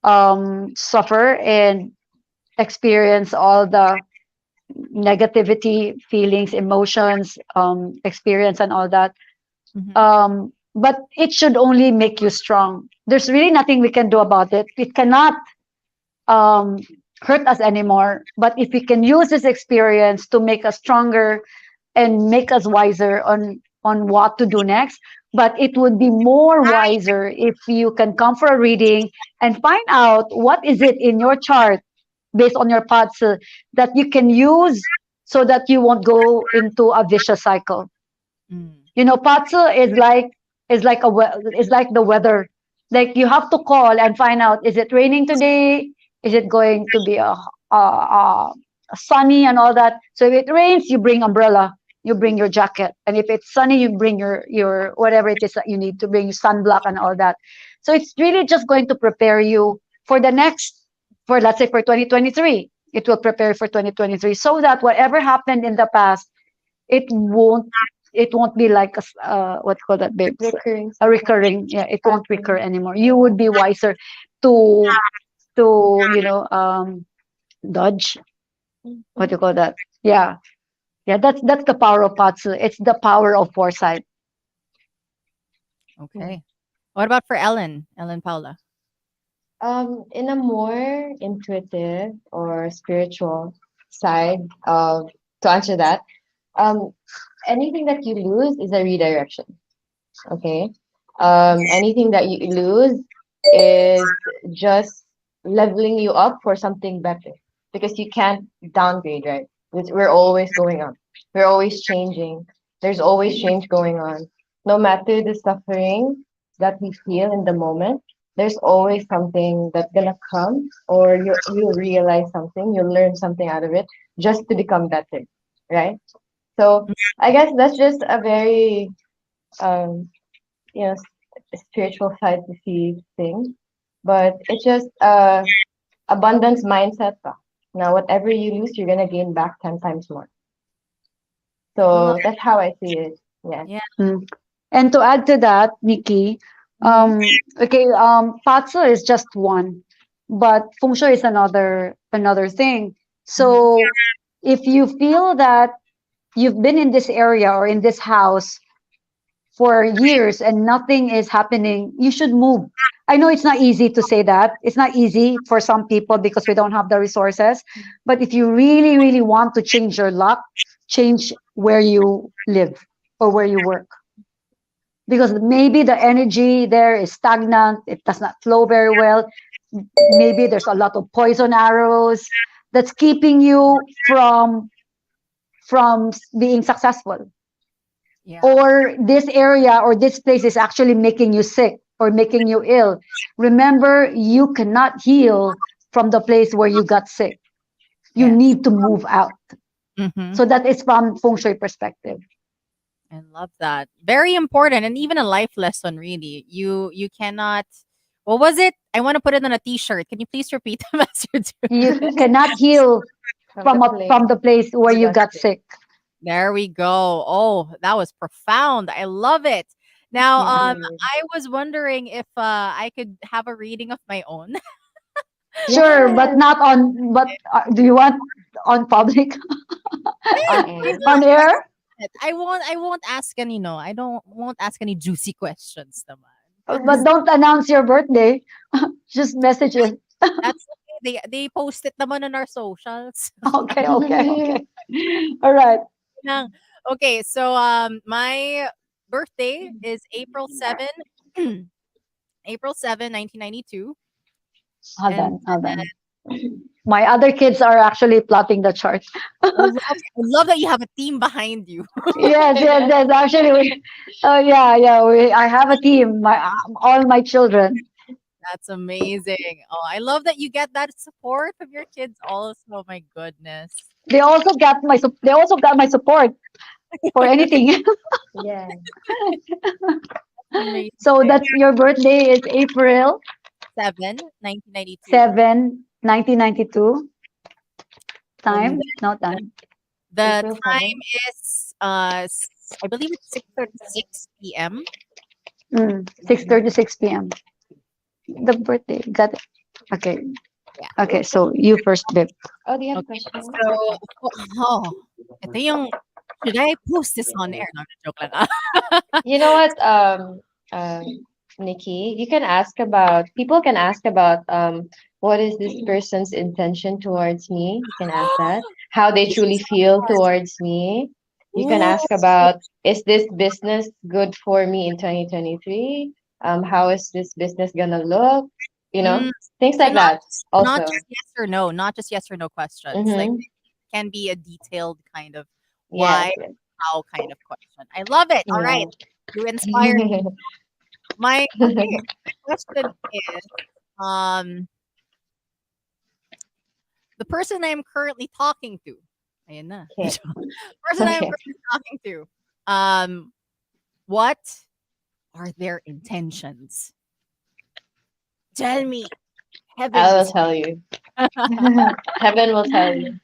and experience all the negativity, feelings, emotions, experience, and all that. Mhm. But it should only make you strong. There's really nothing we can do about it. It cannot um, hurt us anymore. But if we can use this experience to make us stronger and make us wiser on what to do next, but it would be more wiser if you can come for a reading and find out what is it in your chart based on your paths that you can use so that you won't go into a vicious cycle. Mm. Patsu is like the weather. Like you have to call and find out, is it raining today? Is it going to be a sunny and all that? So if it rains, you bring umbrella, you bring your jacket, and if it's sunny, you bring your whatever it is that you need to bring, sunblock and all that. So it's really just going to prepare you for the next, for let's say for 2023. It will prepare you for 2023 so that whatever happened in the past, it won't it won't be like what you call that, babes? Recurring A recurring, yeah, it won't recur anymore. You would be wiser to dodge, what do you call that? Yeah, yeah, that's the power of Patsu. It's the power of foresight. Okay. What about for Ellen, Paula? In a more intuitive or spiritual side of to answer that, um, anything that you lose is a redirection. Okay. Anything that you lose is just leveling you up for something better because you can't downgrade, right? We're always going on. We're always changing. There's always change going on. No matter the suffering that we feel in the moment, there's always something that's gonna come, or you'll realize something, you'll learn something out of it just to become better, right? So I guess that's just a very um, spiritual side to see things. But it's just abundance mindset. Pa. Now, whatever you lose, you're gonna gain back 10 times more. Oh, So that's how I see it. Yeah. yeah. Mm. And to add to that, Nikki, Mhm. okay, Patsu is just one, but feng shui is another thing. So if you feel that you've been in this area or in this house for years and nothing is happening, you should move. I know it's not easy to say that. It's not easy for some people because we don't have the resources. But if you really, really want to change your luck, change where you live or where you work. Because maybe the energy there is stagnant, it does not flow very well. Maybe there's a lot of poison arrows that's keeping you from from being successful, Yeah. or this area or this place is actually making you sick or making you ill. Remember, you cannot heal from the place where you got sick. You Yes. need to move out. Mhm. So that is from feng shui perspective. I love that. Very important, and even a life lesson. Really, you cannot. What was it? I want to put it on a T-shirt. Can you please repeat the message? You cannot heal from the place where you got sick. There we go. Oh, that was profound. I love it. Now, I was wondering if I could have a reading of my own. Sure, but not on. But do you want on public, on air? I won't ask any no. I don't won't ask any juicy questions naman. But don't announce your birthday. Just message it. That's okay. They post it naman on our socials. Okay, okay. All right. Lang. Okay, so my birthday is April 7, April 7, 1992. Hold And on, hold on. My other kids are actually plotting the chart. I love that you have a team behind you. Yes. Actually, I have a team. All my children. That's amazing. Oh, I love that you get that support from your kids also. My goodness. They also got my support for anything. Yeah. Amazing. So that's your birthday is April 7, 1992. 7, 1992. Time? And No time. the April time is I believe it's 6:36 p.m. 6:36 p.m. The birthday. Got it. Okay. Yeah. Okay, so you first, babe. Oh, do you have Okay. questions? So, ito yung, should I post this on air? No, joke lang. You know what, Nikki, people can ask about what is this person's intention towards me? You can ask that. How they truly feel towards me. You can ask about, is this business good for me in 2023? How is this business gonna look? You know, things So like that. Also. not just yes or no, not just yes or no questions. Like Mhm. it can be a detailed kind of Yes, why, how kind of question. I love it. All right. You inspired me. My question is the person I am currently talking to. Ayan na. Okay. Person I am Okay. currently talking to. What are their intentions? Tell me. Heaven I will is tell you. Heaven will tell you.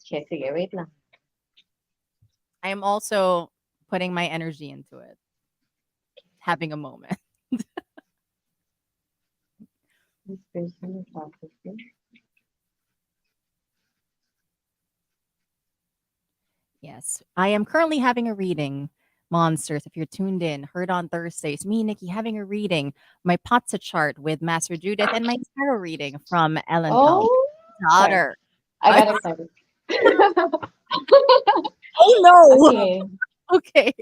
Okay, sige, wait lang. I am also putting my energy into it. Having a moment. This person is talking. Yes. I am currently having a reading. Monsters, if you're tuned in, heard on Thursdays. Me, Nikki, having a reading. My Patsa chart with Master Judith and my tarot reading from Ellen Powell's Oh, daughter. I got excited. Oh no. Okay. Okay.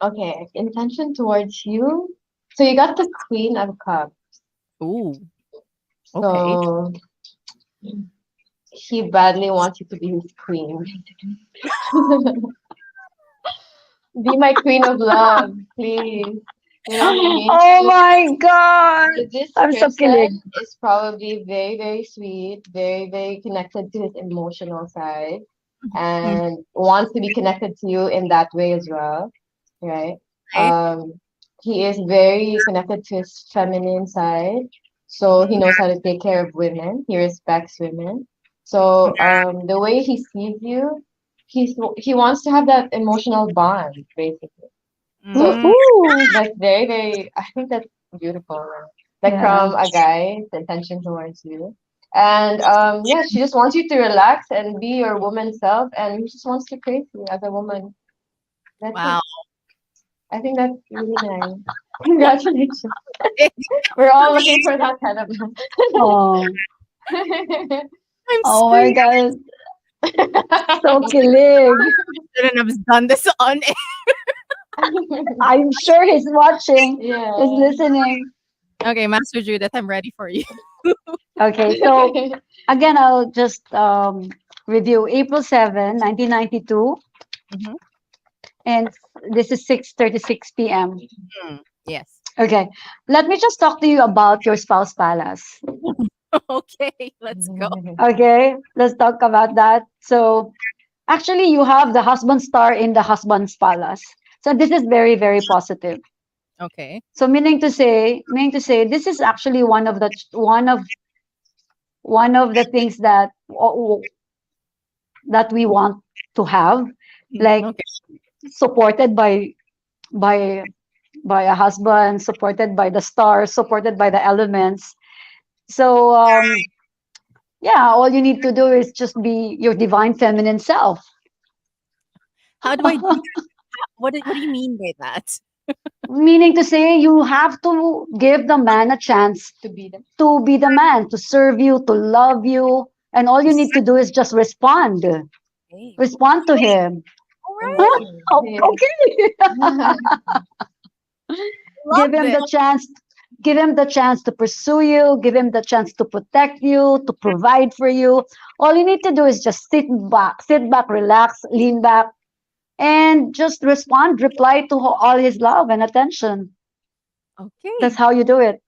Okay. Intention towards you. So you got the Queen of Cups. Ooh. Okay. So he badly wants you to be his queen, basically. Be my queen of love, please. You know what I mean? Oh my God. This I'm so person kilig. is probably very, very sweet, very, very connected to his emotional side, and wants to be connected to you in that way as well, right? Right. He is very connected to his feminine side, so he knows how to take care of women. He respects women. So the way he sees you, he wants to have that emotional bond, basically. So Woohoo. that's very, very, I think that's beautiful. Like Yeah. from a guy's intention towards you. And yeah, she just wants you to relax and be your woman self, and he just wants to praise you as a woman. That's Wow. it. I think that's really nice. Congratulations. We're all looking for that kind of man. Oh, I'm oh my screaming. God. So kilig. Shouldn't have done this on air. I'm sure he's watching, Yeah. he's listening. Okay, Master Judith, I'm ready for you. Okay, so again, I'll just review, April 7, 1992, Mhm. and this is 6:36 p.m. Yes. Okay, let me just talk to you about your spouse palace. Okay, let's go. Okay, let's talk about that. So, actually, you have the husband star in the husband's palace. So this is very, very positive. Okay. So meaning to say, this is actually one of the things that we want to have, like Okay. supported by by a husband, supported by the stars, supported by the elements. So yeah, all you need to do is just be your divine feminine self. How do I do that? What do you mean by that? Meaning to say, you have to give the man a chance to be the man, to serve you, to love you, and all To you need to do is just respond. say. Respond to him. All right. Oh, okay. Love Give him this. the chance. Give him the chance to pursue you. Give him the chance to protect you, to provide for you. All you need to do is just sit back, relax, lean back, and just respond, reply to all his love and attention. That's Okay. how you do it.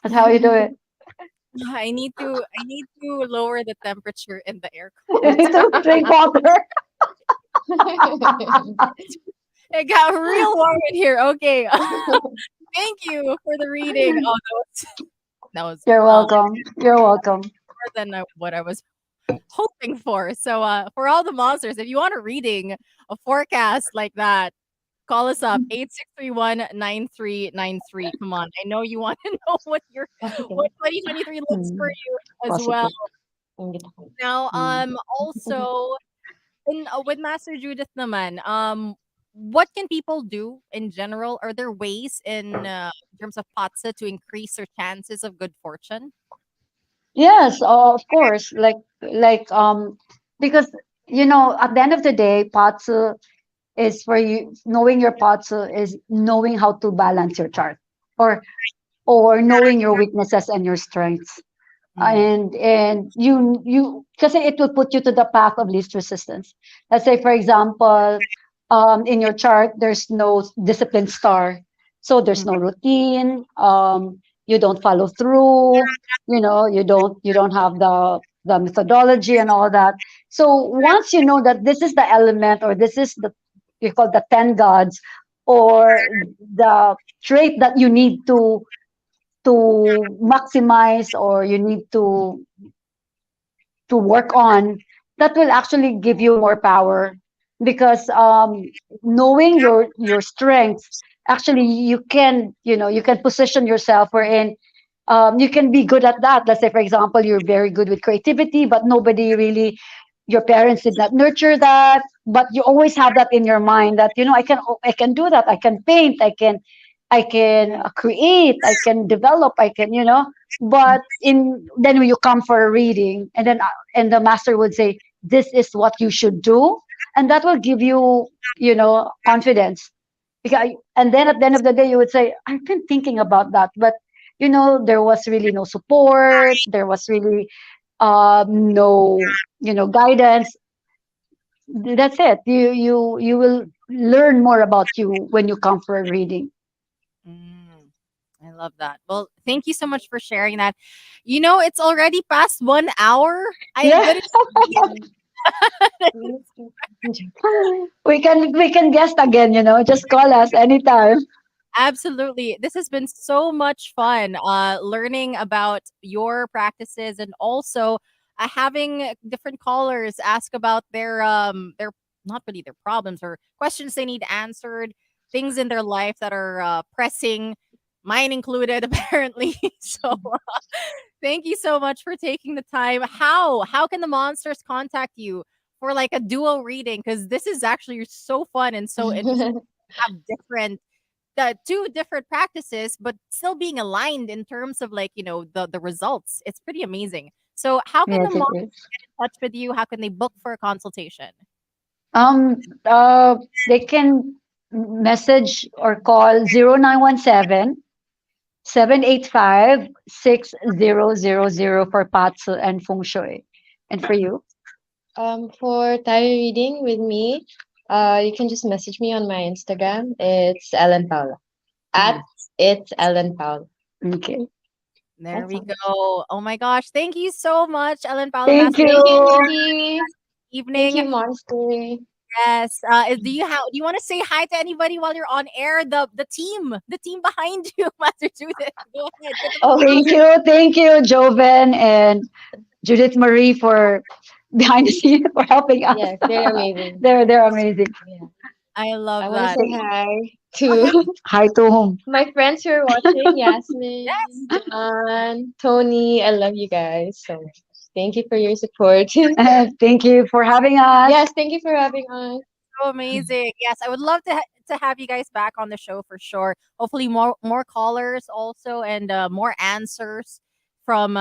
That's how you do it. I need to lower the temperature in the air You con. need to drink water. It got real warm in here. Okay. Thank you for the reading. Oh, that was You're welcome. You're welcome. more than what I was hoping for. So, for all the monsters, if you want a reading, a forecast like that, call us up 8631-9393. Come on, I know you want to know what 2023 looks for Mm, you as well. positive. Now, Mm. also with Master Judith naman, what can people do in general? Are there ways in terms of patsa to increase their chances of good fortune? Yes, of course. Like, because at the end of the day, Patsu is for you. Knowing your Patsu is knowing how to balance your chart, or knowing your weaknesses and your strengths. Mm, And you because it will put you to the path of least resistance. Let's say, for example, in your chart there's no discipline star, so there's mm, no routine. You don't follow through. You don't have the methodology and all that. So once you know that this is the element, or this is the you call the 10 gods, or the trait that you need to maximize, or you need to work on, that will actually give you more power. Because knowing your strengths, actually you can position yourself wherein you can be good at that. Let's say, for example, you're very good with creativity, but nobody really, your parents did not nurture that, but you always have that in your mind that I can do that. I can paint, I can create, I can develop, but then when you come for a reading, and the master would say, this is what you should do, and that will give you confidence. And then at the end of the day, you would say, I've been thinking about that, but there was really no support, there was really no guidance. That's it. You will learn more about you when you come for a reading. mm. I love that. Well, thank you so much for sharing that. It's already past 1 hour. I Yeah. couldn't. We can guest again, just call us anytime. Absolutely. This has been so much fun learning about your practices, and also having different callers ask about their not really their problems or questions they need answered, things in their life that are pressing, mine included apparently. So thank you so much for taking the time. How can the monsters contact you for like a duo reading, cuz this is actually so fun and so interesting to have different the two different practices, but still being aligned in terms of like, the results. It's pretty amazing. So how can the Yes, it mom is. get in touch with you? How can they book for a consultation? They can message or call 0917 785 6000 for Patsu and Feng Shui. And for you? For tarot reading with me, you can just message me on my Instagram. It's Ellen Paola. At it's Ellen Paola. Okay. There That's we all. go. Oh my gosh. Thank you so much, Ellen Paula Thank Master. Thank you, you. Nikki. Thank Evening. you, Monster. Yes. Do you want to say hi to anybody while you're on air? The team behind you, Master Judith. Go ahead. Get the Oh, Thank you, Joven and Judith Marie for behind the scene for helping us. yes, they're amazing. They're amazing. Yeah. I love I want to that. say hi Okay. to Hi to whom? my friends who are watching, Yasmin, Yes. John, Tony. I love you guys so much. Thank you for your support. Thank you for having us. Yes, thank you for having us. So amazing. Yes, I would love to have you guys back on the show for sure. Hopefully more callers also and more answers from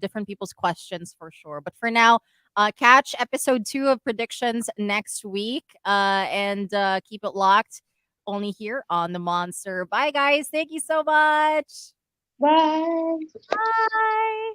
different people's questions for sure. But for now, catch episode 2 of predictions next week and keep it locked only here on the Monster. Bye guys. Thank you so much. Bye. Bye.